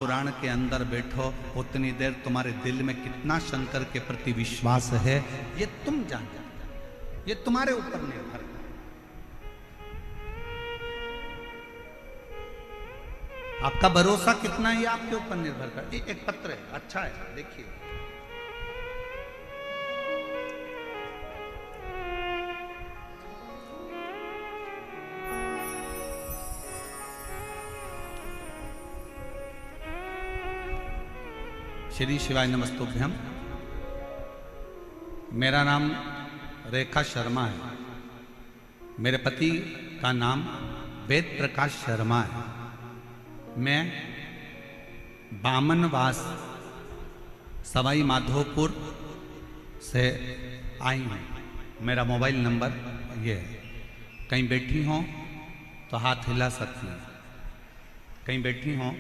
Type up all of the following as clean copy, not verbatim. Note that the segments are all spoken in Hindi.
पुराण के अंदर बैठो उतनी देर तुम्हारे दिल में कितना शंकर के प्रति विश्वास है ये तुम जानते, ये तुम्हारे ऊपर निर्भर है। आपका भरोसा कितना है आपके ऊपर निर्भर कर। एक पत्र है, अच्छा है, देखिए। श्री शिवाय नमस्तुभ्यम। मेरा नाम रेखा शर्मा है। मेरे पति का नाम वेद प्रकाश शर्मा है। मैं बामनवास सवाई माधोपुर से आई हूँ। मेरा मोबाइल नंबर ये है। कहीं बैठी हों तो हाथ हिला सकती हैं, कहीं बैठी हों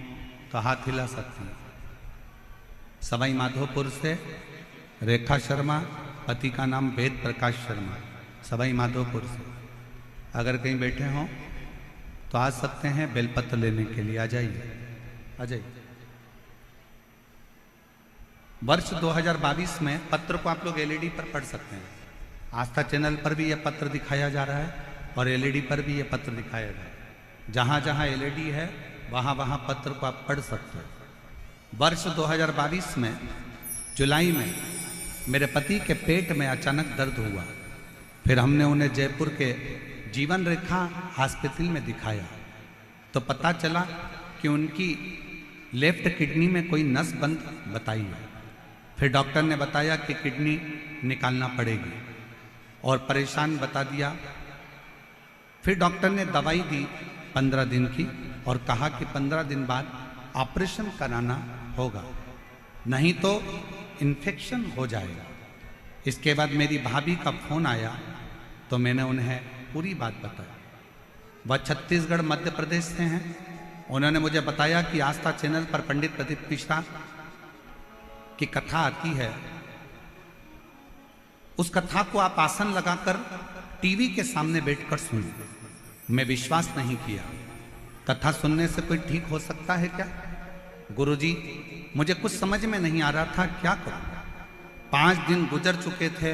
तो हाथ हिला सकती हैं। सवाई माधोपुर से रेखा शर्मा, पति का नाम वेद प्रकाश शर्मा, सवाई माधोपुर से। अगर कहीं बैठे हों तो आ सकते हैं बेलपत्र लेने के लिए। आ जाइए, आ जाइए। वर्ष 2022 में पत्र को आप लोग एलईडी पर पढ़ सकते हैं। आस्था चैनल पर भी यह पत्र दिखाया जा रहा है और एलईडी पर भी यह पत्र दिखाया जा रहा है। जहाँ जहाँ एलईडी है वहाँ वहाँ पत्र को आप पढ़ सकते हैं। वर्ष 2022 में जुलाई में मेरे पति के पेट में अचानक दर्द हुआ। फिर हमने उन्हें जयपुर के जीवन रेखा हॉस्पिटल में दिखाया तो पता चला कि उनकी लेफ्ट किडनी में कोई नस बंद बताई है। फिर डॉक्टर ने बताया कि किडनी निकालना पड़ेगी और परेशान बता दिया। फिर डॉक्टर ने दवाई दी 15 दिन की और कहा कि 15 दिन बाद ऑपरेशन कराना होगा, नहीं तो इन्फेक्शन हो जाएगा। इसके बाद मेरी भाभी का फोन आया तो मैंने उन्हें पूरी बात बताई। वह छत्तीसगढ़ मध्य प्रदेश से हैं। उन्होंने मुझे बताया कि आस्था चैनल पर पंडित प्रदीप मिश्रा की कथा आती है, उस कथा को आप आसन लगाकर टीवी के सामने बैठकर सुनिए। मैं विश्वास नहीं किया। कथा सुनने से कोई ठीक हो सकता है क्या? गुरुजी, मुझे कुछ समझ में नहीं आ रहा था, क्या करूं। 5 दिन गुजर चुके थे।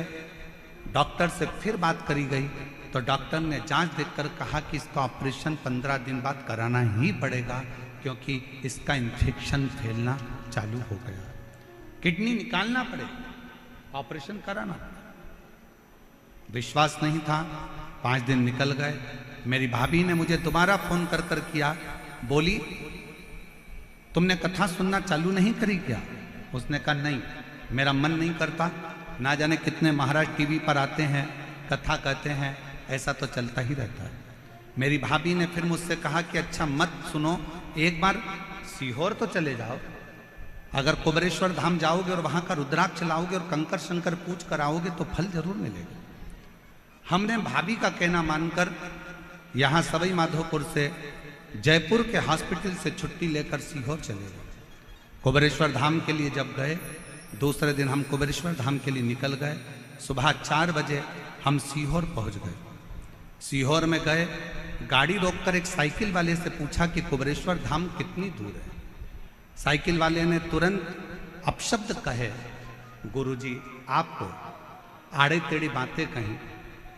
डॉक्टर से फिर बात करी गई तो डॉक्टर ने जांच देखकर कहा कि इसका ऑपरेशन 15 दिन बाद कराना ही पड़ेगा क्योंकि इसका इन्फेक्शन फैलना चालू हो गया। किडनी निकालना पड़ेगा, ऑपरेशन कराना पड़ेगा। विश्वास नहीं था। 5 दिन निकल गए। मेरी भाभी ने मुझे दोबारा फोन कर कर किया, बोली तुमने कथा सुनना चालू नहीं करी क्या? उसने कहा नहीं, मेरा मन नहीं करता। ना जाने कितने महाराज टीवी पर आते हैं, कथा कहते हैं, ऐसा तो चलता ही रहता है। मेरी भाभी ने फिर मुझसे कहा कि अच्छा मत सुनो, एक बार सीहोर तो चले जाओ। अगर कुबरेश्वर धाम जाओगे और वहाँ का रुद्राक्ष लाओगे और कंकर शंकर पूछ कर आओगे तो फल जरूर मिलेगा। हमने भाभी का कहना मानकर यहाँ सवाई माधोपुर से जयपुर के हॉस्पिटल से छुट्टी लेकर सीहोर चले गए। कुबरेश्वर धाम के लिए जब गए, दूसरे दिन हम कुबरेश्वर धाम के लिए निकल गए। सुबह 4 बजे हम सीहोर पहुंच गए। सीहोर में गए, गाड़ी रोककर एक साइकिल वाले से पूछा कि कुबरेश्वर धाम कितनी दूर है। साइकिल वाले ने तुरंत अपशब्द कहे, गुरुजी आपको आड़े टेढ़ी बातें कहीं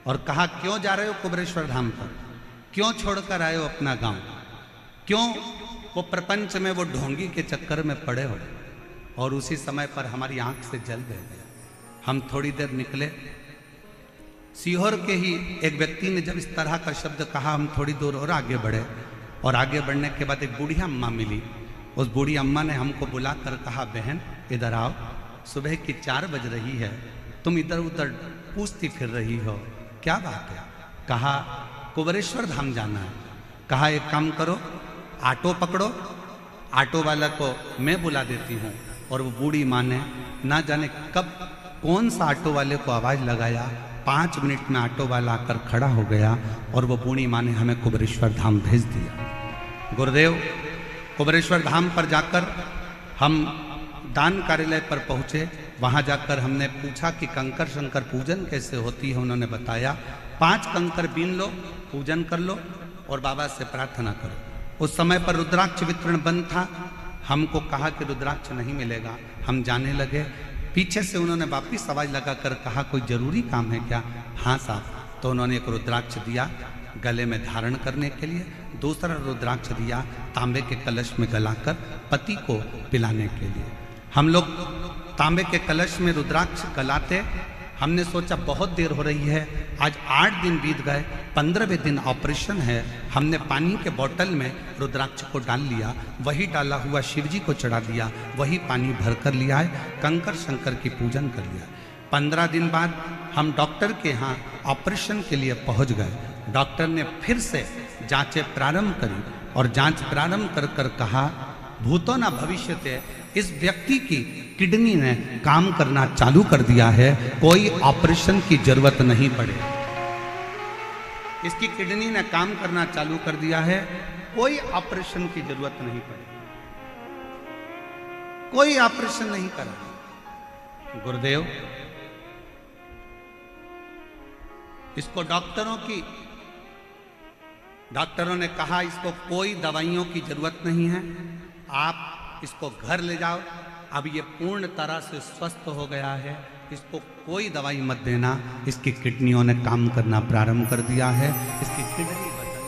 और कहा क्यों जा रहे हो कुबरेश्वर धाम पर, क्यों छोड़कर आए हो अपना गांव, क्यों वो प्रपंच में वो ढोंगी के चक्कर में पड़े हो। और उसी समय पर हमारी आंख से जल गए। हम थोड़ी देर निकले। सीहोर के ही एक व्यक्ति ने जब इस तरह का शब्द कहा, हम थोड़ी दूर और आगे बढ़े और आगे बढ़ने के बाद एक बूढ़ी अम्मा मिली। उस बूढ़ी अम्मा ने हमको बुलाकर कहा, बहन इधर आओ, सुबह की 4 बज रही है, तुम इधर उधर पूछती फिर रही हो, क्या बात है? कहा कुबरेश्वर धाम जाना है। कहा एक काम करो, ऑटो पकड़ो, ऑटो वाला को मैं बुला देती हूँ। और वो बूढ़ी माँ ने ना जाने कब कौन सा ऑटो वाले को आवाज़ लगाया, 5 मिनट में ऑटो वाला आकर खड़ा हो गया और वो बूढ़ी माँ ने हमें कुबरेश्वर धाम भेज दिया। गुरुदेव, कुबरेश्वर धाम पर जाकर हम दान कार्यालय पर पहुँचे। वहाँ जाकर हमने पूछा कि कंकर शंकर पूजन कैसे होती है। उन्होंने बताया 5 कंकर बीन लो, पूजन कर लो और बाबा से प्रार्थना करो। उस समय पर रुद्राक्ष वितरण बंद था। हमको कहा कि रुद्राक्ष नहीं मिलेगा। हम जाने लगे, पीछे से उन्होंने वापिस आवाज लगाकर कहा कोई जरूरी काम है क्या? हाँ साहब। तो उन्होंने एक रुद्राक्ष दिया गले में धारण करने के लिए, दूसरा रुद्राक्ष दिया तांबे के कलश में गलाकर पति को पिलाने के लिए। हम लोग तांबे के कलश में रुद्राक्ष गलाते, हमने सोचा बहुत देर हो रही है, आज 8 दिन बीत गए, 15वें दिन ऑपरेशन है। हमने पानी के बोतल में रुद्राक्ष को डाल लिया, वही डाला हुआ शिव जी को चढ़ा दिया, वही पानी भर कर लिया है, कंकर शंकर की पूजन कर लिया। 15 दिन बाद हम डॉक्टर के यहाँ ऑपरेशन के लिए पहुँच गए। डॉक्टर ने फिर से जांचें प्रारंभ करी और जांच प्रारंभ कर कर कहा भूतो न भविष्यते, इस व्यक्ति की किडनी ने काम करना चालू कर दिया है, कोई ऑपरेशन की जरूरत नहीं पड़े। इसकी किडनी ने काम करना चालू कर दिया है, कोई ऑपरेशन की जरूरत नहीं पड़े, कोई ऑपरेशन नहीं करा। गुरुदेव, इसको डॉक्टरों ने कहा इसको कोई दवाइयों की जरूरत नहीं है, आप इसको घर ले जाओ, अब ये पूर्ण तरह से स्वस्थ हो गया है, इसको कोई दवाई मत देना, इसकी किडनियों ने काम करना प्रारंभ कर दिया है, इसकी किडनी बदल।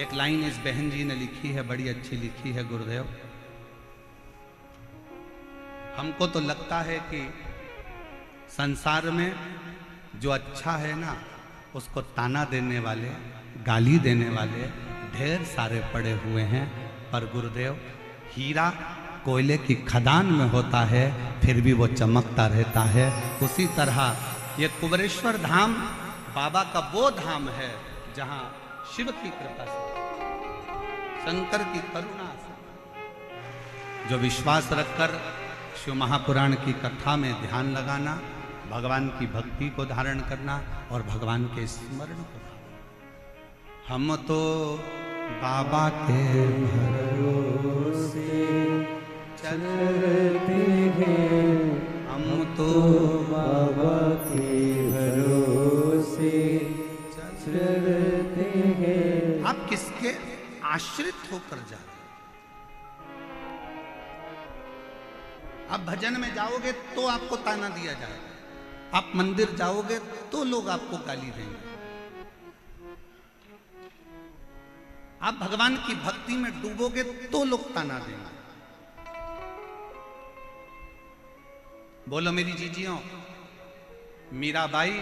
एक लाइन इस बहन जी ने लिखी है, बड़ी अच्छी लिखी है। गुरुदेव, हमको तो लगता है कि संसार में जो अच्छा है ना, उसको ताना देने वाले, गाली देने वाले ढेर सारे पड़े हुए हैं, पर गुरुदेव, हीरा कोयले की खदान में होता है फिर भी वो चमकता रहता है। उसी तरह ये कुबेरेश्वर धाम बाबा का वो धाम है जहां शिव की कृपा से, शंकर की करुणा से जो विश्वास रखकर शिव महापुराण की कथा में ध्यान लगाना, भगवान की भक्ति को धारण करना और भगवान के स्मरण को, हम तो बाबा के भरोसे चलते हैं, हम तो बाबा के भरोसे चलते हैं। आप किसके आश्रित होकर जा रहे? आप भजन में जाओगे तो आपको ताना दिया जाएगा, आप मंदिर जाओगे तो लोग आपको गाली देंगे, आप भगवान की भक्ति में डूबोगे तो लोग ताना देंगे। बोलो मेरी जीजियों, मीराबाई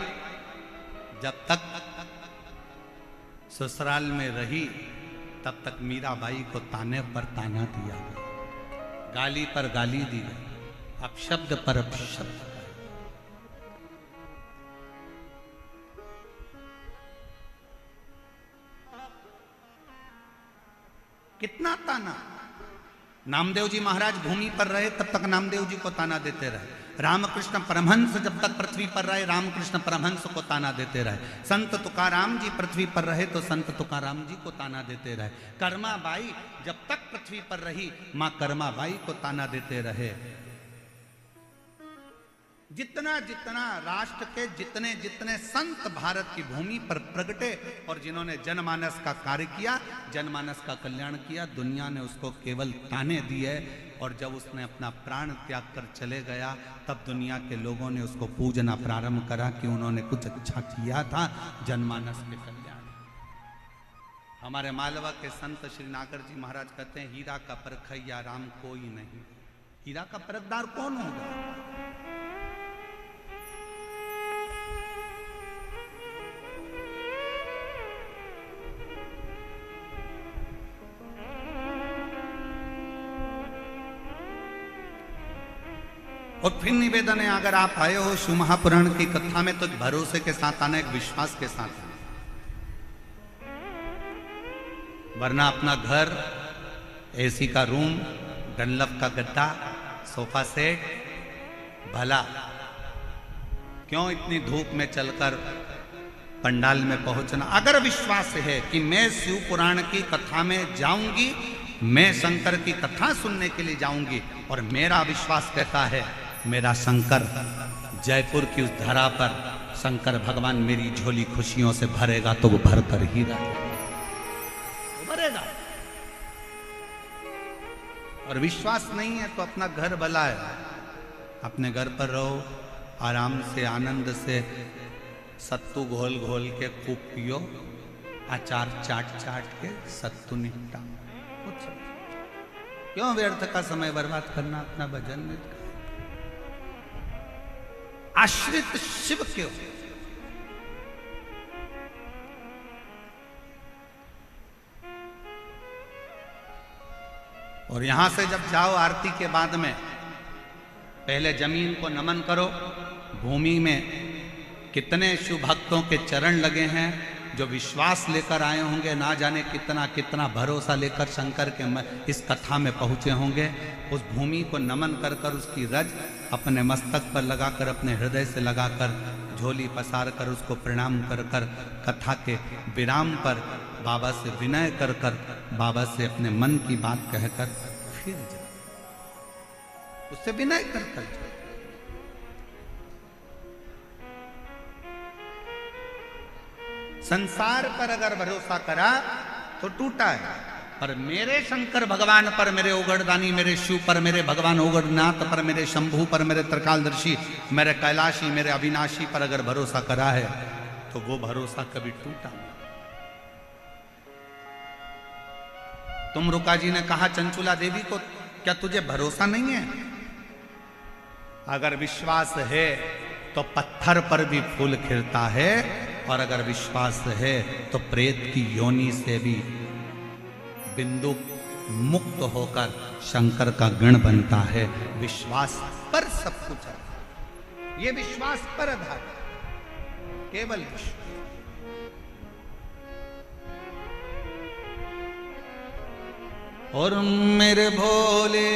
जब तक ससुराल में रही तब तक मीराबाई को ताने पर ताना दिया गया, गाली पर गाली दी गई, अपशब्द पर अपशब्द। कितना ताना। नामदेव जी महाराज भूमि पर रहे तब तक नामदेव जी को ताना देते रहे, रामकृष्ण परमहंस जब तक पृथ्वी पर रहे रामकृष्ण परमहंस को ताना देते रहे, संत तुकाराम जी पृथ्वी पर रहे तो संत तुकाराम जी को ताना देते रहे, कर्माबाई जब तक पृथ्वी पर रही मां कर्माबाई को ताना देते रहे। जितना जितना राष्ट्र के जितने जितने संत भारत की भूमि पर प्रगटे और जिन्होंने जनमानस का कार्य किया, जनमानस का कल्याण किया, दुनिया ने उसको केवल ताने दिए। और जब उसने अपना प्राण त्याग कर चले गया तब दुनिया के लोगों ने उसको पूजना प्रारंभ करा कि उन्होंने कुछ अच्छा किया था जनमानस के कल्याण। हमारे मालवा के संत श्री नागर जी महाराज कहते हैं, हीरा का परखैया राम कोई नहीं। हीरा का परखदार कौन होगा? और फिर निवेदन है, अगर आप आए हो शिव महापुराण की कथा में तो भरोसे के साथ आना, एक विश्वास के साथ आना, वरना अपना घर, एसी का रूम, डनलप का गद्दा, सोफा सेट, भला क्यों इतनी धूप में चलकर पंडाल में पहुंचना। अगर विश्वास है कि मैं शिव पुराण की कथा में जाऊंगी, मैं शंकर की कथा सुनने के लिए जाऊंगी, और मेरा विश्वास कहता है मेरा शंकर जयपुर की उस धरा पर शंकर भगवान मेरी झोली खुशियों से भरेगा तो वो भर कर ही भरेगा। और विश्वास नहीं है तो अपना घर भला है, अपने घर पर रहो, आराम से आनंद से सत्तू घोल घोल के खूब पियो, अचार चाट चाट के सत्तू निपटा। क्यों व्यर्थ का समय बर्बाद करना अपना भजन में? आश्रित शिव क्यों? और यहां से जब जाओ आरती के बाद में पहले जमीन को नमन करो। भूमि में कितने शिव भक्तों के चरण लगे हैं जो विश्वास लेकर आए होंगे, ना जाने कितना कितना भरोसा लेकर शंकर के इस कथा में पहुंचे होंगे। उस भूमि को नमन कर कर उसकी रज अपने मस्तक पर लगाकर, अपने हृदय से लगाकर, झोली पसार कर उसको प्रणाम कर कर, कथा के विराम पर बाबा से विनय कर कर, बाबा से अपने मन की बात कहकर फिर जाओ, उससे विनय कर कर जाओ। संसार पर अगर भरोसा करा तो टूटा है, पर मेरे शंकर भगवान पर, मेरे ओगड़दानी, मेरे शिव पर, मेरे भगवान ओगड़नाथ पर, मेरे शंभू पर, मेरे त्रिकालदर्शी, मेरे कैलाशी, मेरे अविनाशी पर अगर भरोसा करा है तो वो भरोसा कभी टूटा नहीं। तुम रुका जी ने कहा चंचुला देवी को, क्या तुझे भरोसा नहीं है? अगर विश्वास है तो पत्थर पर भी फूल खिलता है, और अगर विश्वास है तो प्रेत की योनि से भी बिंदु मुक्त होकर शंकर का गण बनता है। विश्वास पर सब कुछ है, ये विश्वास पर आधार, केवल विश्वास। और मेरे भोले